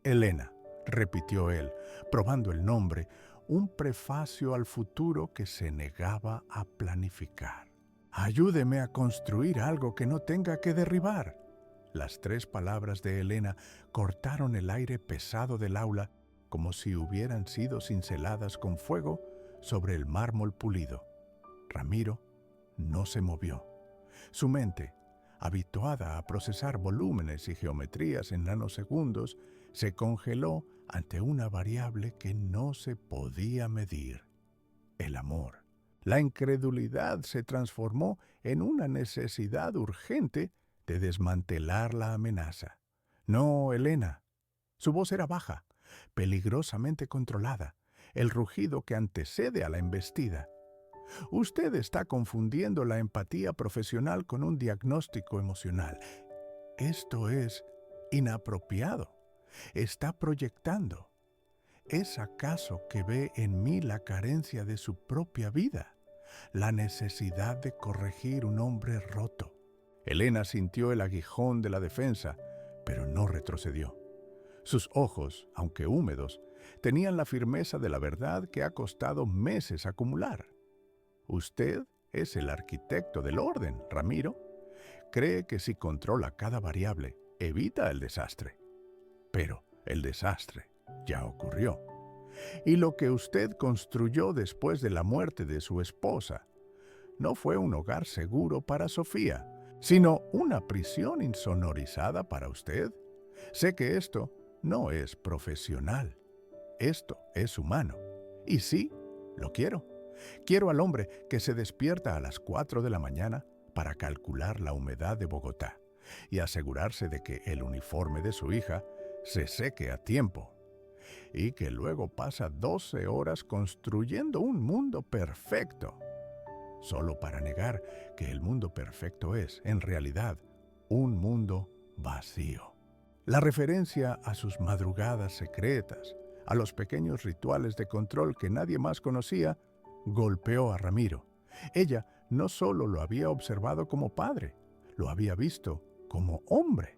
Elena, repitió él, probando el nombre, un prefacio al futuro que se negaba a planificar. Ayúdeme a construir algo que no tenga que derribar. Las 3 palabras de Elena cortaron el aire pesado del aula como si hubieran sido cinceladas con fuego sobre el mármol pulido. Ramiro no se movió. Su mente, habituada a procesar volúmenes y geometrías en nanosegundos, se congeló ante una variable que no se podía medir: el amor. La incredulidad se transformó en una necesidad urgente de desmantelar la amenaza. No, Elena. Su voz era baja, peligrosamente controlada, el rugido que antecede a la embestida. Usted está confundiendo la empatía profesional con un diagnóstico emocional. Esto es inapropiado. Está proyectando. ¿Es acaso que ve en mí la carencia de su propia vida? La necesidad de corregir un hombre roto. Elena sintió el aguijón de la defensa, pero no retrocedió. Sus ojos, aunque húmedos, tenían la firmeza de la verdad que ha costado meses acumular. Usted es el arquitecto del orden, Ramiro. Cree que si controla cada variable, evita el desastre. Pero el desastre ya ocurrió. Y lo que usted construyó después de la muerte de su esposa no fue un hogar seguro para Sofía, sino una prisión insonorizada para usted. Sé que esto no es profesional. Esto es humano. Y sí, lo quiero. Quiero al hombre que se despierta a las 4 de la mañana para calcular la humedad de Bogotá y asegurarse de que el uniforme de su hija se seque a tiempo, y que luego pasa 12 horas construyendo un mundo perfecto, solo para negar que el mundo perfecto es, en realidad, un mundo vacío. La referencia a sus madrugadas secretas, a los pequeños rituales de control que nadie más conocía, golpeó a Ramiro. Ella no solo lo había observado como padre, lo había visto como hombre.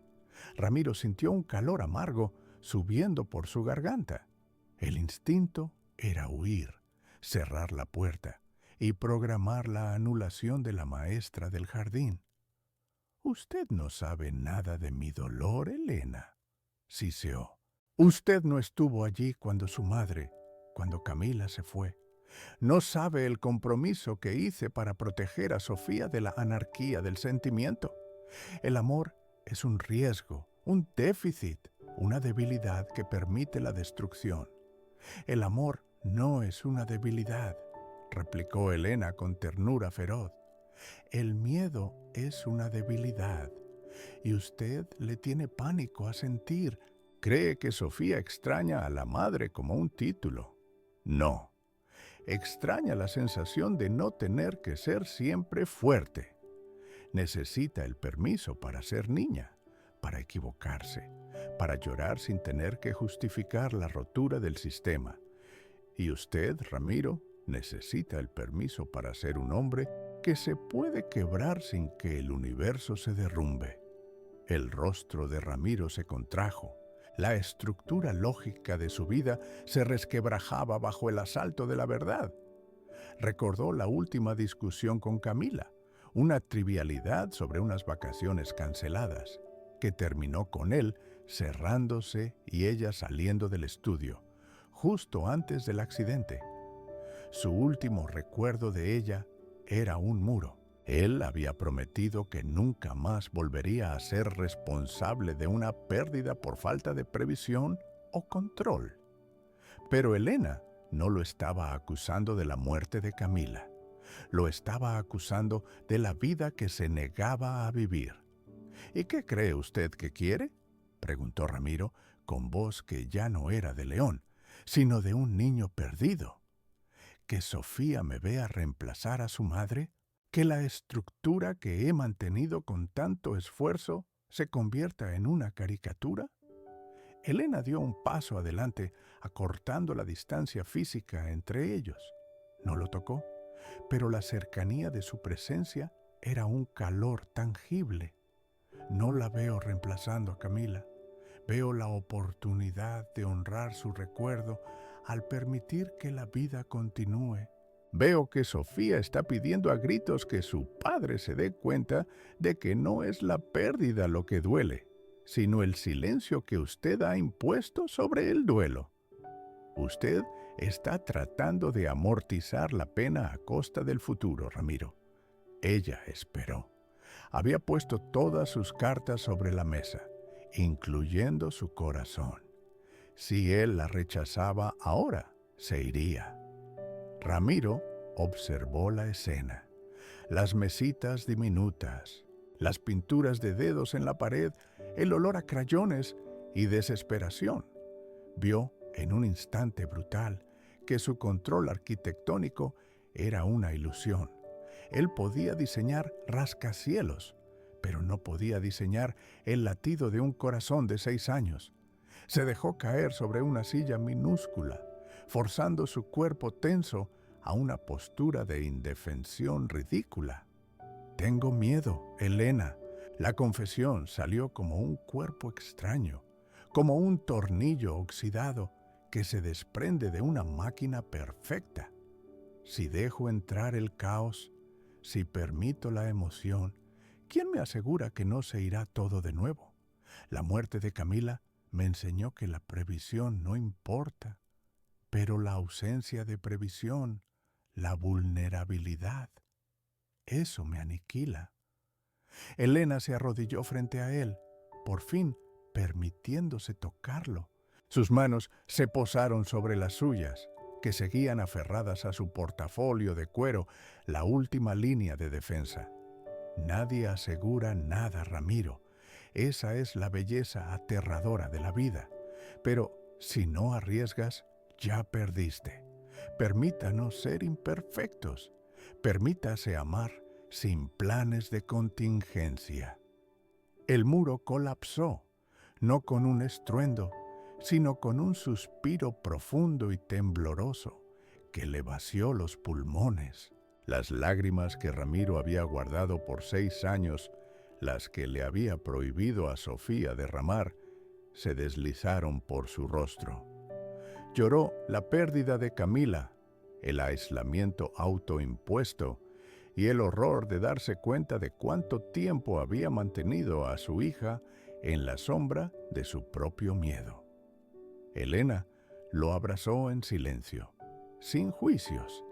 Ramiro sintió un calor amargo subiendo por su garganta. El instinto era huir, cerrar la puerta y programar la anulación de la maestra del jardín. «Usted no sabe nada de mi dolor, Elena», siseó. «Usted no estuvo allí cuando su madre, cuando Camila se fue. No sabe el compromiso que hice para proteger a Sofía de la anarquía del sentimiento. El amor es un riesgo, un déficit, una debilidad que permite la destrucción. El amor no es una debilidad», replicó Elena con ternura feroz. «El miedo es una debilidad, y usted le tiene pánico a sentir. Cree que Sofía extraña a la madre como un título. No. Extraña la sensación de no tener que ser siempre fuerte. Necesita el permiso para ser niña, para equivocarse, para llorar sin tener que justificar la rotura del sistema. Y usted, Ramiro, necesita el permiso para ser un hombre que se puede quebrar sin que el universo se derrumbe». El rostro de Ramiro se contrajo. La estructura lógica de su vida se resquebrajaba bajo el asalto de la verdad. Recordó la última discusión con Camila, una trivialidad sobre unas vacaciones canceladas, que terminó con él cerrándose y ella saliendo del estudio, justo antes del accidente. Su último recuerdo de ella era un muro. Él había prometido que nunca más volvería a ser responsable de una pérdida por falta de previsión o control. Pero Elena no lo estaba acusando de la muerte de Camila. Lo estaba acusando de la vida que se negaba a vivir. «¿Y qué cree usted que quiere?», preguntó Ramiro con voz que ya no era de león, sino de un niño perdido. «¿Que Sofía me vea reemplazar a su madre? ¿Que la estructura que he mantenido con tanto esfuerzo se convierta en una caricatura? Elena dio un paso adelante, acortando la distancia física entre ellos. No lo tocó, pero la cercanía de su presencia era un calor tangible. No la veo reemplazando a Camila. Veo la oportunidad de honrar su recuerdo al permitir que la vida continúe. Veo que Sofía está pidiendo a gritos que su padre se dé cuenta de que no es la pérdida lo que duele, sino el silencio que usted ha impuesto sobre el duelo. Usted está tratando de amortizar la pena a costa del futuro, Ramiro. Ella esperó. Había puesto todas sus cartas sobre la mesa, incluyendo su corazón. Si él la rechazaba ahora, se iría. Ramiro observó la escena. Las mesitas diminutas, las pinturas de dedos en la pared, el olor a crayones y desesperación. Vio en un instante brutal que su control arquitectónico era una ilusión. Él podía diseñar rascacielos, pero no podía diseñar el latido de un corazón de 6 años. Se dejó caer sobre una silla minúscula, forzando su cuerpo tenso a una postura de indefensión ridícula. Tengo miedo, Elena. La confesión salió como un cuerpo extraño, como un tornillo oxidado que se desprende de una máquina perfecta. Si dejo entrar el caos, si permito la emoción, ¿quién me asegura que no se irá todo de nuevo? La muerte de Camila me enseñó que la previsión no importa, pero la ausencia de previsión, la vulnerabilidad, eso me aniquila. Elena se arrodilló frente a él, por fin permitiéndose tocarlo. Sus manos se posaron sobre las suyas, que seguían aferradas a su portafolio de cuero, la última línea de defensa. Nadie asegura nada, Ramiro. Esa es la belleza aterradora de la vida. Pero si no arriesgas, ya perdiste. Permítanos ser imperfectos. Permítase amar sin planes de contingencia. El muro colapsó, no con un estruendo, sino con un suspiro profundo y tembloroso que le vació los pulmones. Las lágrimas que Ramiro había guardado por 6 años, las que le había prohibido a Sofía derramar, se deslizaron por su rostro. Lloró la pérdida de Camila, el aislamiento autoimpuesto y el horror de darse cuenta de cuánto tiempo había mantenido a su hija en la sombra de su propio miedo. Elena lo abrazó en silencio, sin juicios,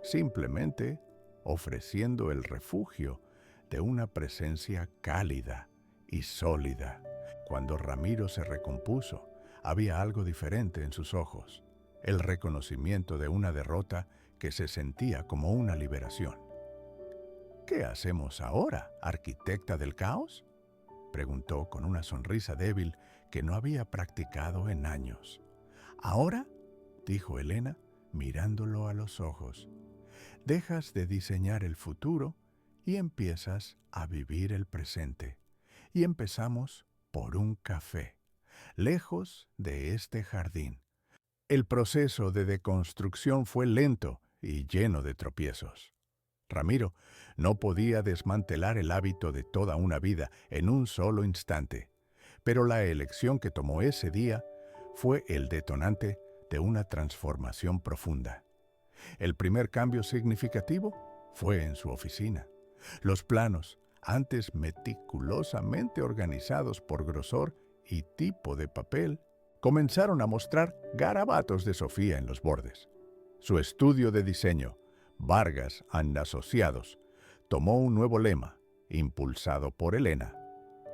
simplemente ofreciendo el refugio de una presencia cálida y sólida. Cuando Ramiro se recompuso, había algo diferente en sus ojos, el reconocimiento de una derrota que se sentía como una liberación. ¿Qué hacemos ahora, arquitecta del caos?, preguntó con una sonrisa débil que no había practicado en años. «Ahora», dijo Elena, mirándolo a los ojos, «dejas de diseñar el futuro y empiezas a vivir el presente. Y empezamos por un café, lejos de este jardín». El proceso de deconstrucción fue lento y lleno de tropiezos. Ramiro no podía desmantelar el hábito de toda una vida en un solo instante, pero la elección que tomó ese día fue el detonante de una transformación profunda. El primer cambio significativo fue en su oficina. Los planos, antes meticulosamente organizados por grosor y tipo de papel, comenzaron a mostrar garabatos de Sofía en los bordes. Su estudio de diseño, Vargas and Asociados, tomó un nuevo lema, impulsado por Elena.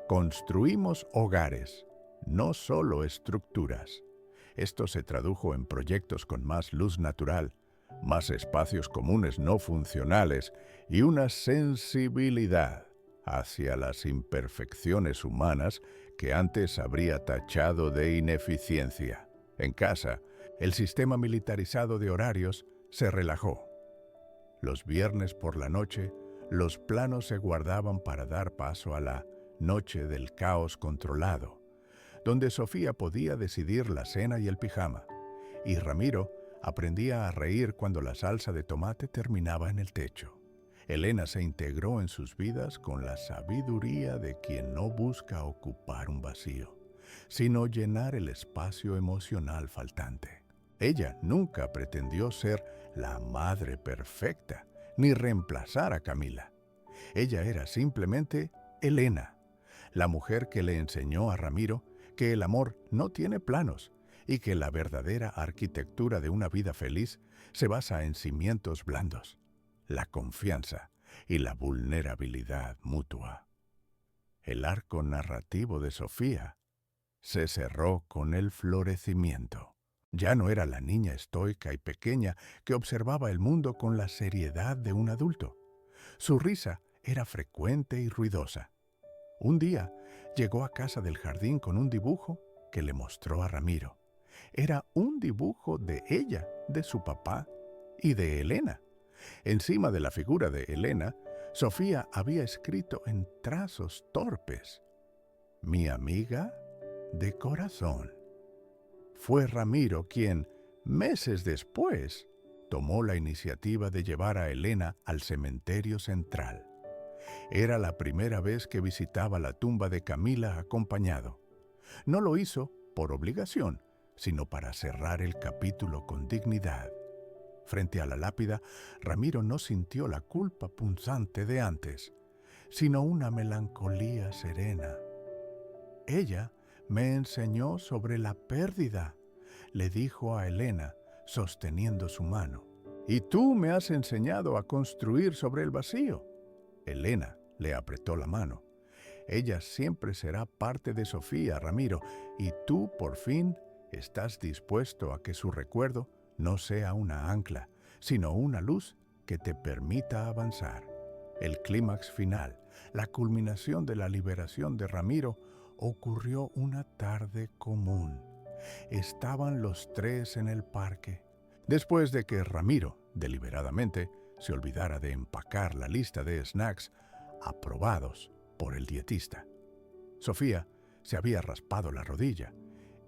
Construimos hogares, no solo estructuras. Esto se tradujo en proyectos con más luz natural, más espacios comunes no funcionales y una sensibilidad hacia las imperfecciones humanas que antes habría tachado de ineficiencia. En casa, el sistema militarizado de horarios se relajó. Los viernes por la noche, los planos se guardaban para dar paso a la noche del caos controlado, donde Sofía podía decidir la cena y el pijama, y Ramiro aprendía a reír cuando la salsa de tomate terminaba en el techo. Elena se integró en sus vidas con la sabiduría de quien no busca ocupar un vacío, sino llenar el espacio emocional faltante. Ella nunca pretendió ser la madre perfecta, ni reemplazar a Camila. Ella era simplemente Elena, la mujer que le enseñó a Ramiro que el amor no tiene planos y que la verdadera arquitectura de una vida feliz se basa en cimientos blandos, la confianza y la vulnerabilidad mutua. El arco narrativo de Sofía se cerró con el florecimiento. Ya no era la niña estoica y pequeña que observaba el mundo con la seriedad de un adulto. Su risa era frecuente y ruidosa. Un día llegó a casa del jardín con un dibujo que le mostró a Ramiro. Era un dibujo de ella, de su papá y de Elena. Encima de la figura de Elena, Sofía había escrito en trazos torpes: mi amiga de corazón. Fue Ramiro quien, meses después, tomó la iniciativa de llevar a Elena al cementerio central. Era la primera vez que visitaba la tumba de Camila acompañado. No lo hizo por obligación, sino para cerrar el capítulo con dignidad. Frente a la lápida, Ramiro no sintió la culpa punzante de antes, sino una melancolía serena. Ella me enseñó sobre la pérdida, le dijo a Elena, sosteniendo su mano. Y tú me has enseñado a construir sobre el vacío. Elena le apretó la mano. Ella siempre será parte de Sofía, Ramiro, y tú, por fin, estás dispuesto a que su recuerdo no sea una ancla, sino una luz que te permita avanzar. El clímax final, la culminación de la liberación de Ramiro, ocurrió una tarde común. Estaban los tres en el parque. Después de que Ramiro, deliberadamente, se olvidara de empacar la lista de snacks aprobados por el dietista. Sofía se había raspado la rodilla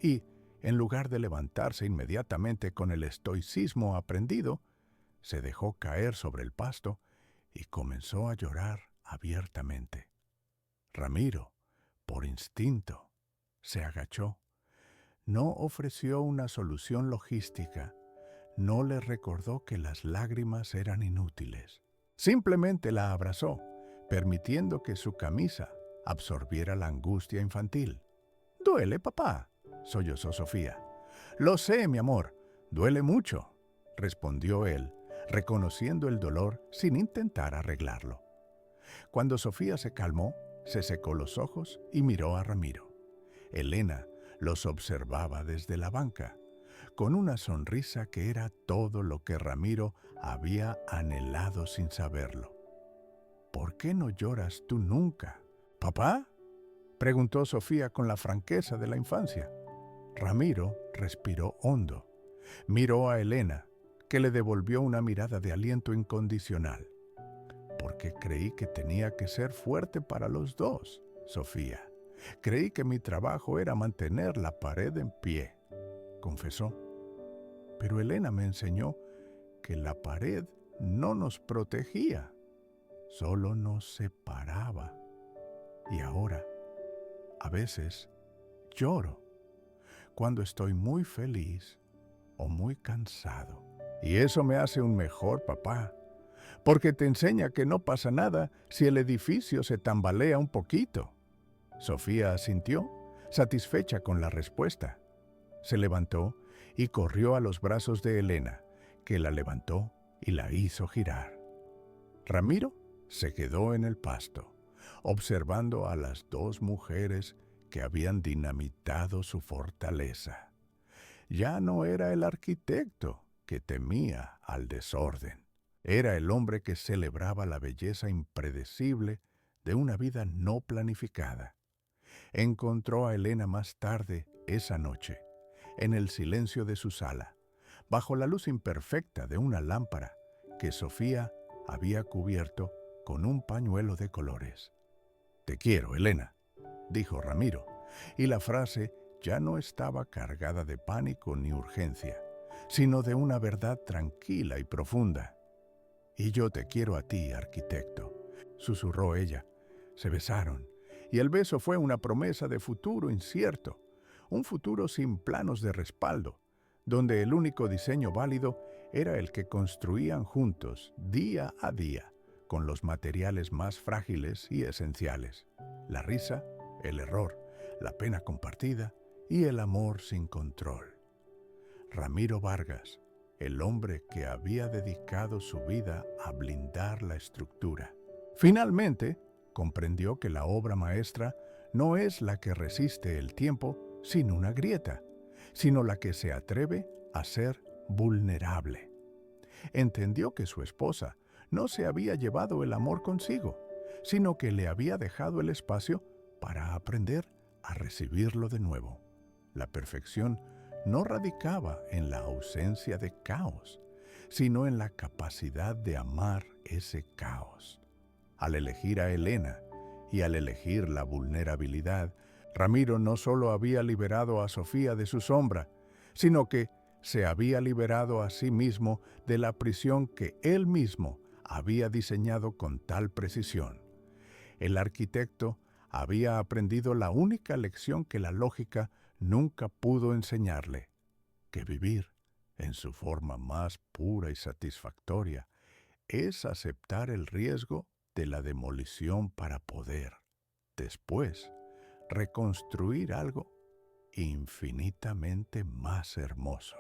y, en lugar de levantarse inmediatamente con el estoicismo aprendido, se dejó caer sobre el pasto y comenzó a llorar abiertamente. Ramiro, por instinto, se agachó. No ofreció una solución logística. No le recordó que las lágrimas eran inútiles. Simplemente la abrazó, permitiendo que su camisa absorbiera la angustia infantil. «¿Duele, papá?», sollozó Sofía. «Lo sé, mi amor, duele mucho», respondió él, reconociendo el dolor sin intentar arreglarlo. Cuando Sofía se calmó, se secó los ojos y miró a Ramiro. Elena los observaba desde la banca, con una sonrisa que era todo lo que Ramiro había anhelado sin saberlo. «¿Por qué no lloras tú nunca, papá?», preguntó Sofía con la franqueza de la infancia. Ramiro respiró hondo. Miró a Elena, que le devolvió una mirada de aliento incondicional. «Porque creí que tenía que ser fuerte para los dos, Sofía. Creí que mi trabajo era mantener la pared en pie», confesó. «Pero Elena me enseñó que la pared no nos protegía, solo nos separaba. Y ahora, a veces, lloro cuando estoy muy feliz o muy cansado. Y eso me hace un mejor papá, porque te enseña que no pasa nada si el edificio se tambalea un poquito». Sofía asintió, satisfecha con la respuesta. Se levantó y corrió a los brazos de Elena, que la levantó y la hizo girar. Ramiro se quedó en el pasto, observando a las dos mujeres que habían dinamitado su fortaleza. Ya no era el arquitecto que temía al desorden. Era el hombre que celebraba la belleza impredecible de una vida no planificada. Encontró a Elena más tarde esa noche, en el silencio de su sala, bajo la luz imperfecta de una lámpara que Sofía había cubierto con un pañuelo de colores. «Te quiero, Elena», dijo Ramiro, y la frase ya no estaba cargada de pánico ni urgencia, sino de una verdad tranquila y profunda. «Y yo te quiero a ti, arquitecto», susurró ella. Se besaron, y el beso fue una promesa de futuro incierto, un futuro sin planos de respaldo, donde el único diseño válido era el que construían juntos, día a día, con los materiales más frágiles y esenciales: la risa, el error, la pena compartida y el amor sin control. Ramiro Vargas, el hombre que había dedicado su vida a blindar la estructura, finalmente comprendió que la obra maestra no es la que resiste el tiempo sin una grieta, sino la que se atreve a ser vulnerable. Entendió que su esposa no se había llevado el amor consigo, sino que le había dejado el espacio para aprender a recibirlo de nuevo. La perfección no radicaba en la ausencia de caos, sino en la capacidad de amar ese caos. Al elegir a Elena y al elegir la vulnerabilidad, Ramiro no solo había liberado a Sofía de su sombra, sino que se había liberado a sí mismo de la prisión que él mismo había diseñado con tal precisión. El arquitecto había aprendido la única lección que la lógica nunca pudo enseñarle: que vivir, en su forma más pura y satisfactoria, es aceptar el riesgo de la demolición para poder, después, reconstruir algo infinitamente más hermoso.